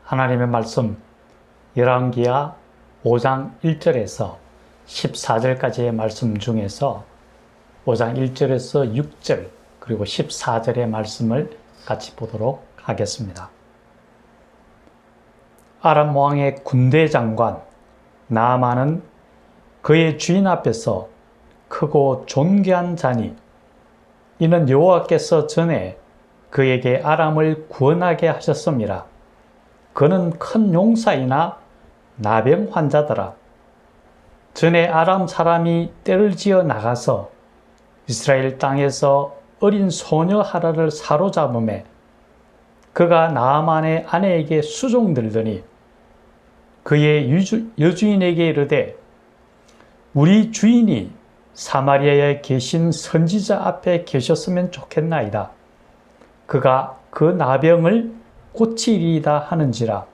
하나님의 말씀 열왕기하 5장 1절에서 14절까지의 말씀 중에서 5장 1절에서 6절 그리고 14절의 말씀을 같이 보도록 하겠습니다. 아람 왕의 군대 장관 나아만은 그의 주인 앞에서 크고 존귀한 자니 이는 여호와께서 전에 그에게 아람을 구원하게 하셨음이라. 그는 큰 용사이나 나병 환자더라. 전에 아람 사람이 떼를 지어 나가서 이스라엘 땅에서 어린 소녀 하나를 사로잡음에 그가 나아만의 아내에게 수종들더니 그의 여주인에게 이르되 우리 주인이 사마리아에 계신 선지자 앞에 계셨으면 좋겠나이다. 그가 그 나병을 고치리이다 하는지라.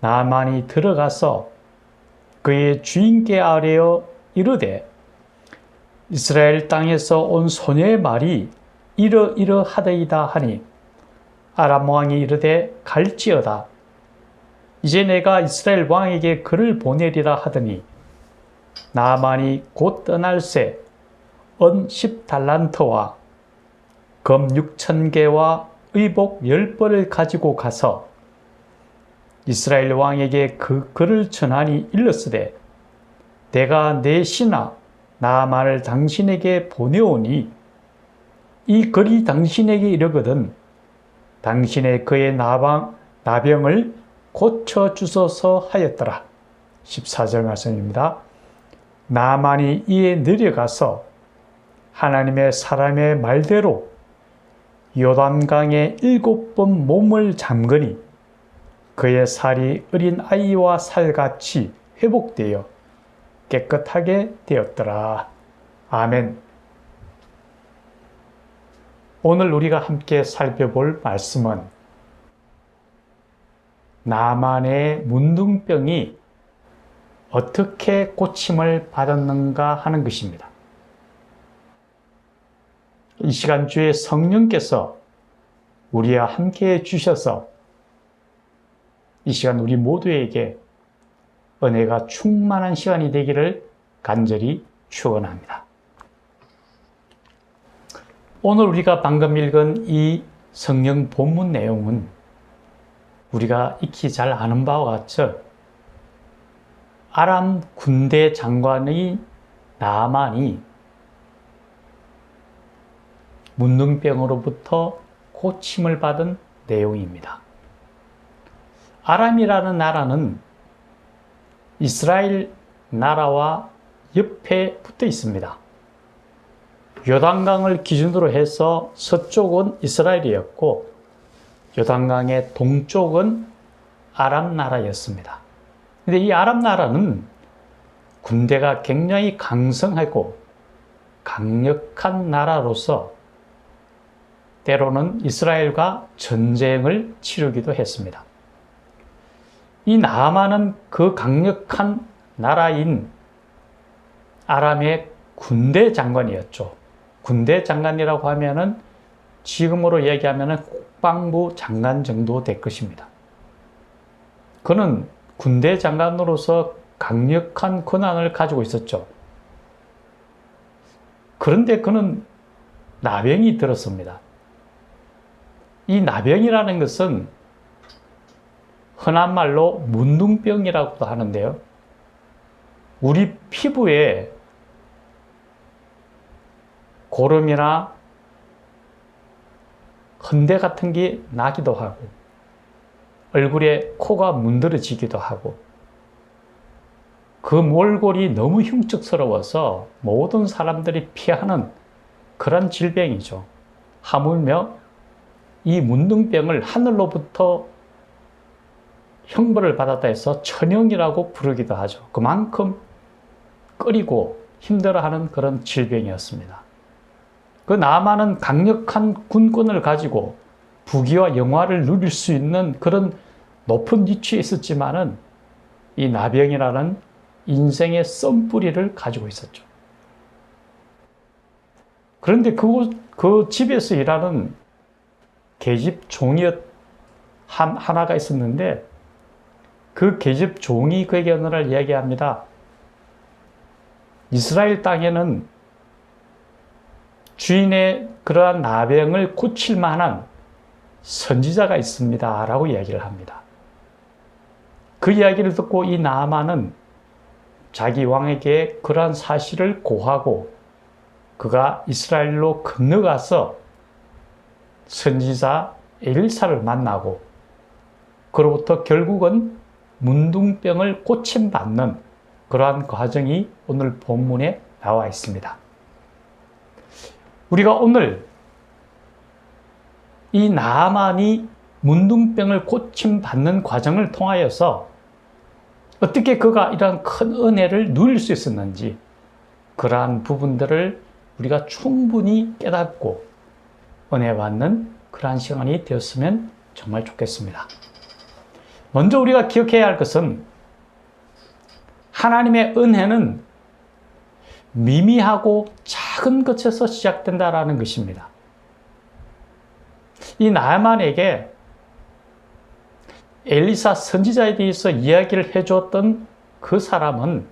나아만이 들어가서 그의 주인께 아뢰어 이르되 이스라엘 땅에서 온 소녀의 말이 이러이러하더이다 하니 아람 왕이 이르되 갈지어다. 이제 내가 이스라엘 왕에게 그를 보내리라 하더니 나아만이 곧 떠날새 은 10달란트와 검 6,000개와 의복 10벌을 가지고 가서 이스라엘 왕에게 그 글을 전하니 일렀으되 내가 내 신하 나아만을 당신에게 보내오니 이 글이 당신에게 이르거든 당신의 그의 나병을 고쳐주소서 하였더라. 14절 말씀입니다. 나아만이 이에 내려가서 하나님의 사람의 말대로 요단강에 7번 몸을 잠그니 그의 살이 어린 아이와 살같이 회복되어 깨끗하게 되었더라. 아멘. 오늘 우리가 함께 살펴볼 말씀은 나아만의 문둥병이 어떻게 고침을 받았는가 하는 것입니다. 이 시간 주에 성령께서 우리와 함께 해주셔서 이 시간 우리 모두에게 은혜가 충만한 시간이 되기를 간절히 축원합니다. 오늘 우리가 방금 읽은 이 성경 본문 내용은 우리가 익히 잘 아는 바와 같이 아람 군대 장관의 나아만이 문둥병으로부터 고침을 받은 내용입니다. 아람이라는 나라는 이스라엘 나라와 옆에 붙어 있습니다. 요단강을 기준으로 해서 서쪽은 이스라엘이었고 요단강의 동쪽은 아람 나라였습니다. 그런데 이 아람 나라는 군대가 굉장히 강성하고 강력한 나라로서 때로는 이스라엘과 전쟁을 치르기도 했습니다. 이 나아만은 그 강력한 나라인 아람의 군대 장관이었죠. 군대 장관이라고 하면은 지금으로 얘기하면은 국방부 장관 정도 될 것입니다. 그는 군대 장관으로서 강력한 권한을 가지고 있었죠. 그런데 그는 나병이 들었습니다. 이 나병이라는 것은 흔한 말로 문둥병이라고도 하는데요. 우리 피부에 고름이나 흔대 같은 게 나기도 하고 얼굴에 코가 문드러지기도 하고 그 몰골이 너무 흉측스러워서 모든 사람들이 피하는 그런 질병이죠. 하물며 이 문둥병을 하늘로부터 형벌을 받았다 해서 천형이라고 부르기도 하죠. 그만큼 끓이고 힘들어하는 그런 질병이었습니다. 그 나아만은 강력한 군권을 가지고 부귀와 영화를 누릴 수 있는 그런 높은 위치에 있었지만은 이 나병이라는 인생의 썸뿌리를 가지고 있었죠. 그런데 그 집에서 일하는 계집 종이었 하나가 있었는데 그 계집 종이 그에게 어느 날 이야기합니다. 이스라엘 땅에는 주인의 그러한 나병을 고칠 만한 선지자가 있습니다. 라고 이야기를 합니다. 그 이야기를 듣고 이 나아만은 자기 왕에게 그러한 사실을 고하고 그가 이스라엘로 건너가서 선지자 엘리사를 만나고 그로부터 결국은 문둥병을 고침받는 그러한 과정이 오늘 본문에 나와 있습니다. 우리가 오늘 이 나아만이 문둥병을 고침받는 과정을 통하여서 어떻게 그가 이러한 큰 은혜를 누릴 수 있었는지 그러한 부분들을 우리가 충분히 깨닫고 은혜 받는 그러한 시간이 되었으면 정말 좋겠습니다. 먼저 우리가 기억해야 할 것은 하나님의 은혜는 미미하고 작은 것에서 시작된다라는 것입니다. 이 나아만에게 엘리사 선지자에 대해서 이야기를 해주었던 그 사람은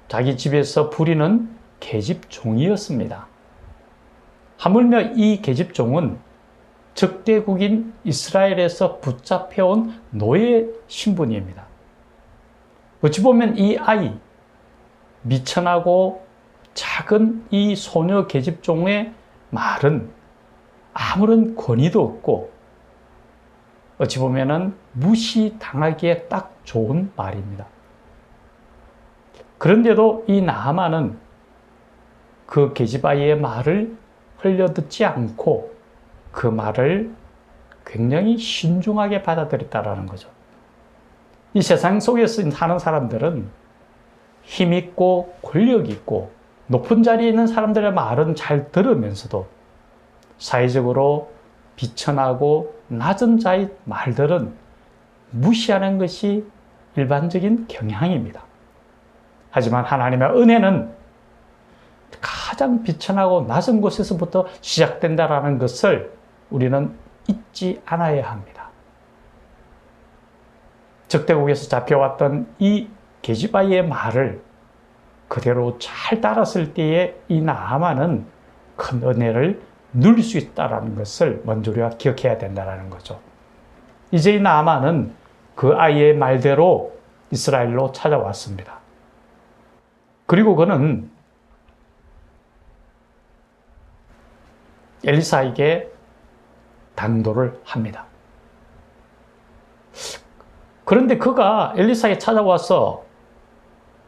자기 집에서 부리는 계집종이었습니다. 하물며 이 계집종은 적대국인 이스라엘에서 붙잡혀온 노예 신분입니다. 어찌 보면 이 아이, 미천하고 작은 이 소녀 계집종의 말은 아무런 권위도 없고 어찌 보면 무시당하기에 딱 좋은 말입니다. 그런데도 이 나아만은 그 계집아이의 말을 흘려듣지 않고 그 말을 굉장히 신중하게 받아들였다는 거죠. 이 세상 속에서 사는 사람들은 힘있고 권력있고 높은 자리에 있는 사람들의 말은 잘 들으면서도 사회적으로 비천하고 낮은 자의 말들은 무시하는 것이 일반적인 경향입니다. 하지만 하나님의 은혜는 가장 비천하고 낮은 곳에서부터 시작된다는 것을 우리는 잊지 않아야 합니다. 적대국에서 잡혀왔던 이 계집아이의 말을 그대로 잘 따랐을 때에 이 나아만은 큰 은혜를 누릴 수 있다는 것을 먼저 우리가 기억해야 된다는 거죠. 이제 이 나아만은 그 아이의 말대로 이스라엘로 찾아왔습니다. 그리고 그는 엘리사에게 당도를 합니다. 그런데 그가 엘리사에 찾아와서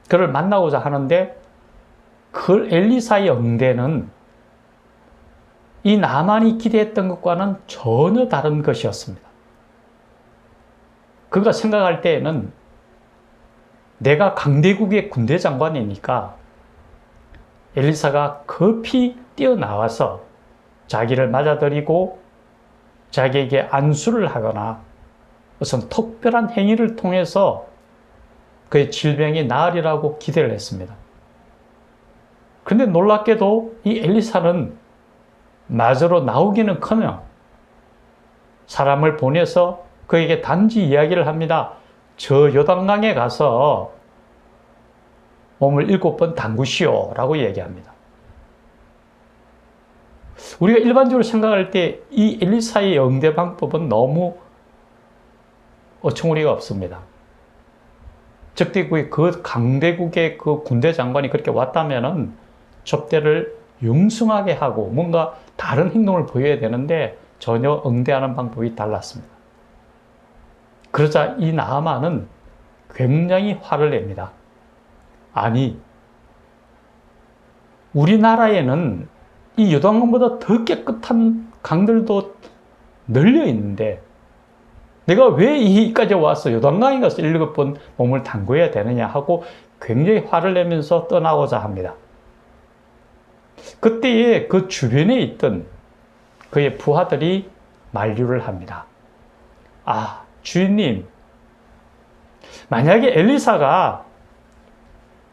그를 만나고자 하는데 그 엘리사의 응대는 이 나만이 기대했던 것과는 전혀 다른 것이었습니다. 그가 생각할 때에는 내가 강대국의 군대 장관이니까 엘리사가 급히 뛰어나와서 자기를 맞아들이고 자기에게 안수를 하거나 무슨 특별한 행위를 통해서 그의 질병이 나으리라고 기대를 했습니다. 그런데 놀랍게도 이 엘리사는 마저로 나오기는커녕 사람을 보내서 그에게 단지 이야기를 합니다. 저 요단강에 가서 몸을 7번 담그시오 라고 얘기합니다. 우리가 일반적으로 생각할 때 이 엘리사의 응대 방법은 너무 어처구니가 없습니다. 적대국의 그 강대국의 그 군대 장관이 그렇게 왔다면은 접대를 융숭하게 하고 뭔가 다른 행동을 보여야 되는데 전혀 응대하는 방법이 달랐습니다. 그러자 이 나아만은 굉장히 화를 냅니다. 아니, 우리나라에는 이 요단강보다 더 깨끗한 강들도 널려 있는데 내가 왜 여기까지 와서 요단강에 가서 7번 몸을 담궈야 되느냐 하고 굉장히 화를 내면서 떠나고자 합니다. 그때에 그 주변에 있던 그의 부하들이 만류를 합니다. 아, 주인님, 만약에 엘리사가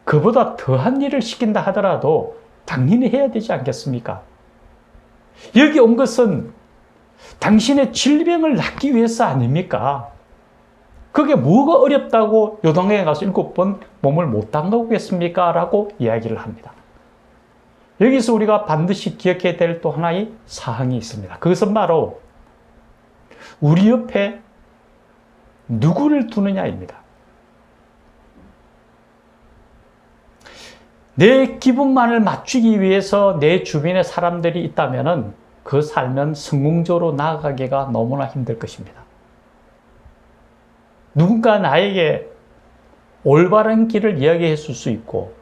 그보다 더한 일을 시킨다 하더라도 당연히 해야 되지 않겠습니까? 여기 온 것은 당신의 질병을 낫기 위해서 아닙니까? 그게 뭐가 어렵다고 요단강에 가서 7번 몸을 못 담가오겠습니까? 라고 이야기를 합니다. 여기서 우리가 반드시 기억해야 될 또 하나의 사항이 있습니다. 그것은 바로 우리 옆에 누구를 두느냐입니다. 내 기분만을 맞추기 위해서 내 주변에 사람들이 있다면 그 삶은 성공적으로 나아가기가 너무나 힘들 것입니다. 누군가 나에게 올바른 길을 이야기해 줄 수 있고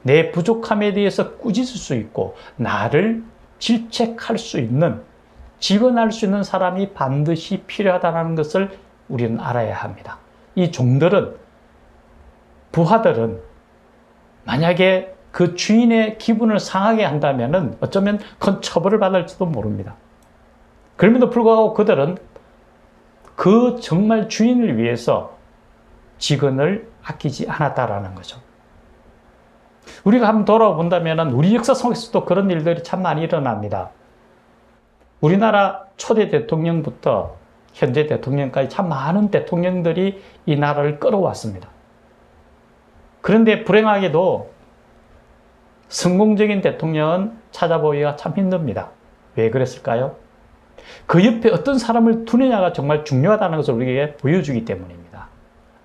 내 부족함에 대해서 꾸짖을 수 있고 나를 질책할 수 있는, 직언할 수 있는 사람이 반드시 필요하다는 것을 우리는 알아야 합니다. 이 종들은, 부하들은 만약에 그 주인의 기분을 상하게 한다면 어쩌면 큰 처벌을 받을지도 모릅니다. 그럼에도 불구하고 그들은 그 정말 주인을 위해서 직언을 아끼지 않았다라는 거죠. 우리가 한번 돌아본다면 우리 역사 속에서도 그런 일들이 참 많이 일어납니다. 우리나라 초대 대통령부터 현재 대통령까지 참 많은 대통령들이 이 나라를 끌어왔습니다. 그런데 불행하게도 성공적인 대통령은 찾아보기가 참 힘듭니다. 왜 그랬을까요? 그 옆에 어떤 사람을 두느냐가 정말 중요하다는 것을 우리에게 보여주기 때문입니다.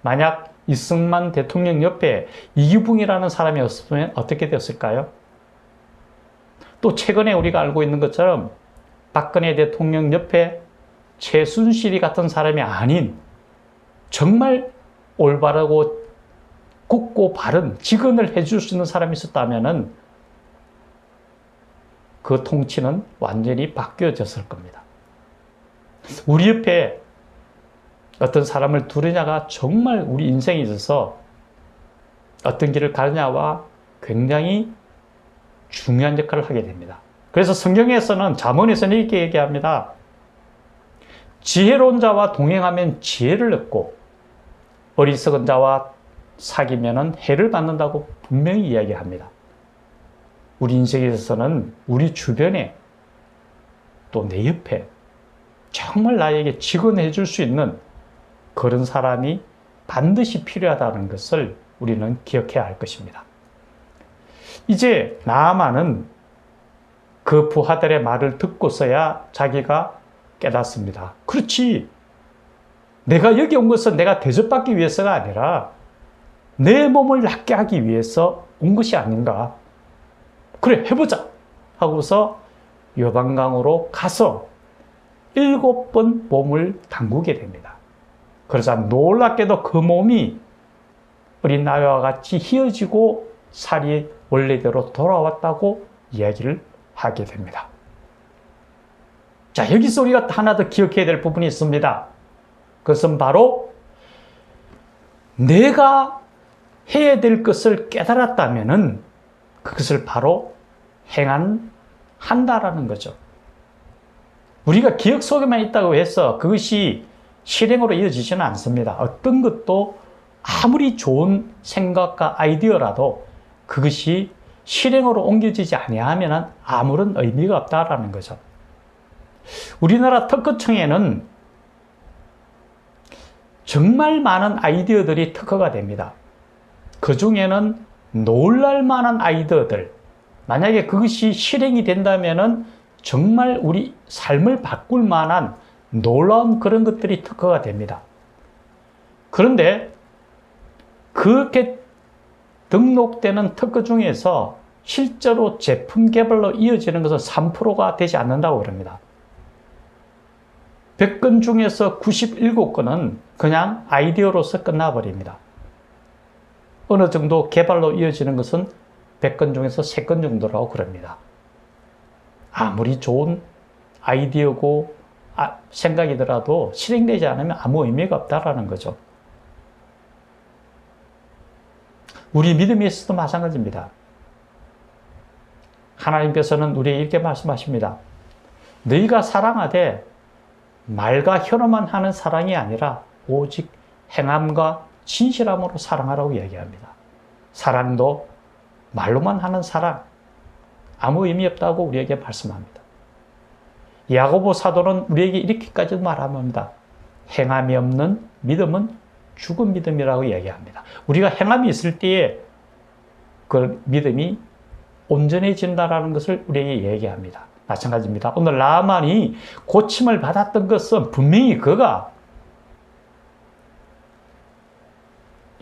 만약 이승만 대통령 옆에 이규붕이라는 사람이 없으면 어떻게 됐을까요? 또 최근에 우리가 알고 있는 것처럼 박근혜 대통령 옆에 최순실이 같은 사람이 아닌 정말 올바르고 굳고 바른 직언을 해줄 수 있는 사람이 있었다면 그 통치는 완전히 바뀌어졌을 겁니다. 우리 옆에 어떤 사람을 두느냐가 정말 우리 인생에 있어서 어떤 길을 가느냐와 굉장히 중요한 역할을 하게 됩니다. 그래서 성경에서는, 잠언에서는 이렇게 얘기합니다. 지혜로운 자와 동행하면 지혜를 얻고 어리석은 자와 사귀면 해를 받는다고 분명히 이야기합니다. 우리 인생에 있어서는 우리 주변에 또 내 옆에 정말 나에게 직언해 줄 수 있는 그런 사람이 반드시 필요하다는 것을 우리는 기억해야 할 것입니다. 이제 나아만은 그 부하들의 말을 듣고서야 자기가 깨닫습니다. 그렇지. 내가 여기 온 것은 내가 대접받기 위해서가 아니라 내 몸을 낫게 하기 위해서 온 것이 아닌가. 그래, 해보자 하고서 요단강으로 가서 7번 몸을 담그게 됩니다. 그러자 놀랍게도 그 몸이 어린 나귀와 같이 휘어지고 살이 원래대로 돌아왔다고 이야기를 하게 됩니다. 자, 여기서 우리가 하나 더 기억해야 될 부분이 있습니다. 그것은 바로 내가 해야 될 것을 깨달았다면은 그것을 바로 한다라는 거죠. 우리가 기억 속에만 있다고 해서 그것이 실행으로 이어지지는 않습니다. 어떤 것도 아무리 좋은 생각과 아이디어라도 그것이 실행으로 옮겨지지 아니하면 아무런 의미가 없다라는 거죠. 우리나라 특허청에는 정말 많은 아이디어들이 특허가 됩니다. 그 중에는 놀랄만한 아이디어들, 만약에 그것이 실행이 된다면 정말 우리 삶을 바꿀 만한 놀라운 그런 것들이 특허가 됩니다. 그런데 그렇게 등록되는 특허 중에서 실제로 제품 개발로 이어지는 것은 3%가 되지 않는다고 그럽니다. 100건 중에서 97건은 그냥 아이디어로서 끝나버립니다. 어느 정도 개발로 이어지는 것은 100건 중에서 3건 정도라고 그럽니다. 아무리 좋은 아이디어고 생각이더라도 실행되지 않으면 아무 의미가 없다라는 거죠. 우리 믿음에서도 마찬가지입니다. 하나님께서는 우리에게 이렇게 말씀하십니다. 너희가 사랑하되 말과 혀로만 하는 사랑이 아니라 오직 행함과 진실함으로 사랑하라고 이야기합니다. 사랑도 말로만 하는 사랑, 아무 의미 없다고 우리에게 말씀합니다. 야고보 사도는 우리에게 이렇게까지 말합니다. 행함이 없는 믿음은 죽은 믿음이라고 얘기합니다. 우리가 행함이 있을 때에 그 믿음이 온전해진다라는 것을 우리에게 얘기합니다. 마찬가지입니다. 오늘 나만이 고침을 받았던 것은 분명히 그가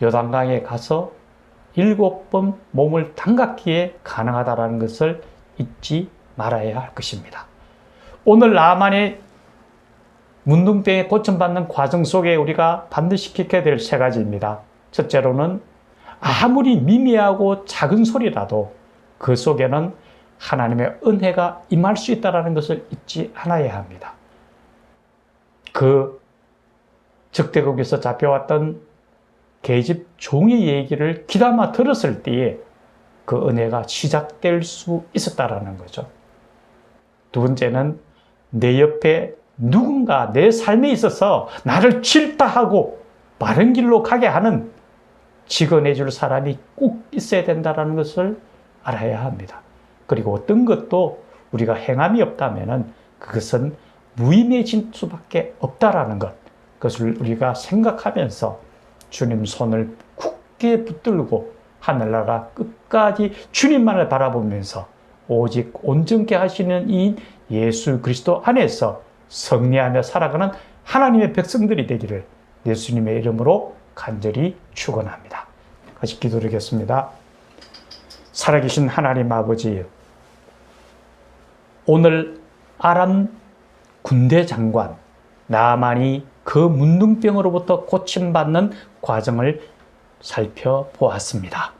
요단강에 가서 7번 몸을 담갔기에 가능하다는 것을 잊지 말아야 할 것입니다. 오늘 나만의 문둥병에 고침받는 과정 속에 우리가 반드시 지켜야 될 3가지입니다. 첫째로는 아무리 미미하고 작은 소리라도 그 속에는 하나님의 은혜가 임할 수 있다는 것을 잊지 않아야 합니다. 그 적대국에서 잡혀왔던 계집 종의 얘기를 귀담아 들었을 때에 그 은혜가 시작될 수 있었다는 거죠. 두 번째는 내 옆에 누군가 내 삶에 있어서 나를 질타하고 바른 길로 가게 하는 직언해 줄 사람이 꼭 있어야 된다는 것을 알아야 합니다. 그리고 어떤 것도 우리가 행함이 없다면 그것은 무의미해질 수밖에 없다라는 것, 그것을 우리가 생각하면서 주님 손을 굳게 붙들고 하늘나라 끝까지 주님만을 바라보면서 오직 온전케 하시는 이인 예수 그리스도 안에서 승리하며 살아가는 하나님의 백성들이 되기를 예수님의 이름으로 간절히 축원합니다. 같이 기도드리겠습니다. 살아계신 하나님 아버지, 오늘 아람 군대 장관 나만이 그 문둥병으로부터 고침받는 과정을 살펴보았습니다.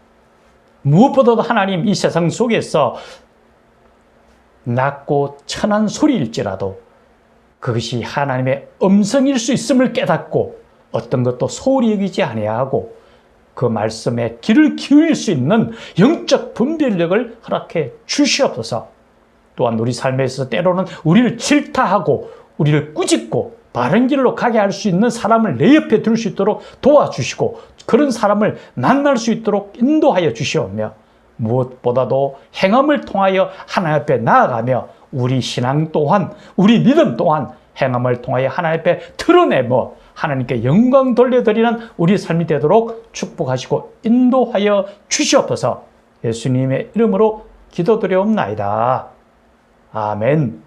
무엇보다도 하나님, 이 세상 속에서 낮고 천한 소리일지라도 그것이 하나님의 음성일 수 있음을 깨닫고 어떤 것도 소홀히 여기지 아니하고 그 말씀에 귀를 기울일 수 있는 영적 분별력을 허락해 주시옵소서. 또한 우리 삶에 있어서 때로는 우리를 질타하고 우리를 꾸짖고 바른 길로 가게 할 수 있는 사람을 내 옆에 둘 수 있도록 도와주시고 그런 사람을 만날 수 있도록 인도하여 주시오며 무엇보다도 행함을 통하여 하나님 앞에 나아가며 우리 신앙 또한 우리 믿음 또한 행함을 통하여 하나님 앞에 드러내며 하나님께 영광 돌려드리는 우리 삶이 되도록 축복하시고 인도하여 주시옵소서. 예수님의 이름으로 기도드려옵나이다. 아멘.